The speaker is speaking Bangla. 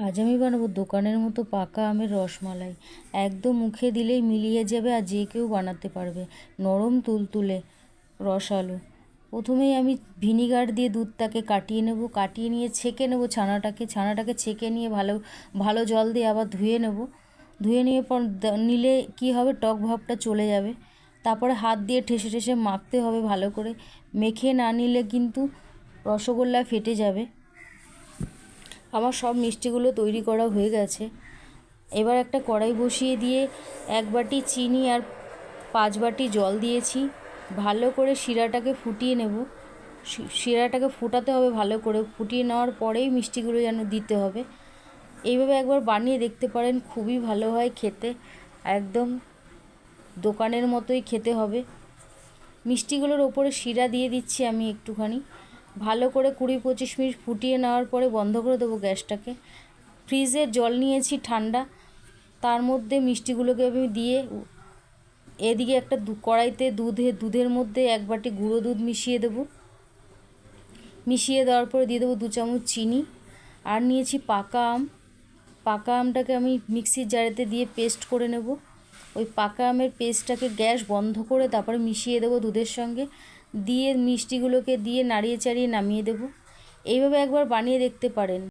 আজ আমি বানাবো দোকানের মতো পাকা আমের রসমালাই। একদম মুখে দিলেই মিলিয়ে যাবে আর যে কেউ বানাতে পারবে। নরম তুলতুলে রসালো। প্রথমেই আমি ভিনিগার দিয়ে দুধটাকে কাটিয়ে নেব, কাটিয়ে নিয়ে ছেঁকে নেব ছানাটাকে ছেঁকে নিয়ে ভালো ভালো জল দিয়ে আবার ধুয়ে নেব। ধুয়ে নিয়ে পর নিলে কী হবে, টক ভাবটা চলে যাবে। তারপরে হাত দিয়ে ঠেসে ঠেসে মাখতে হবে ভালো করে। মেখে না নিলে কিন্তু রসগোল্লা ফেটে যাবে। আমার সব মিষ্টিগুলো তৈরি করা হয়ে গেছে। এবার একটা কড়াই বসিয়ে দিয়ে 1 বাটি চিনি আর 5 বাটি জল দিয়েছি। ভালো করে শিরাটাকে ফুটিয়ে নেব। শিরাটাকে ফোটাতে হবে ভালো করে। ফুটিয়ে নেওয়ার পরেই মিষ্টিগুলো যেন দিতে হবে। এইভাবে একবার বানিয়ে দেখতে পারেন, খুবই ভালো হয় খেতে। একদম দোকানের মতোই খেতে হবে। মিষ্টিগুলোর ওপরে শিরা দিয়ে দিচ্ছি আমি একটুখানি। ভালো করে 20-25 মিনিট ফুটিয়ে নেওয়ার পরে বন্ধ করে দেবো গ্যাসটাকে। ফ্রিজে জল নিয়েছি ঠান্ডা, তার মধ্যে মিষ্টিগুলোকে আমি দিয়ে এদিকে একটা কড়াইতে দুধের মধ্যে 1 বাটি গুঁড়ো দুধ মিশিয়ে দেবো। মিশিয়ে দেওয়ার পরে দিয়ে দেবো 2 চামচ চিনি। আর নিয়েছি পাকা আম। পাকা আমটাকে আমি মিক্সির জারেতে দিয়ে পেস্ট করে নেব। ওই পাকা আমের পেস্টটাকে গ্যাস বন্ধ করে তারপরে মিশিয়ে দেবো দুধের সঙ্গে। দিয়ে মিষ্টিগুলোকে দিয়ে নাড়িয়ে চাড়িয়ে নামিয়ে দেবো। এইভাবে একবার বানিয়ে দেখতে পারেন।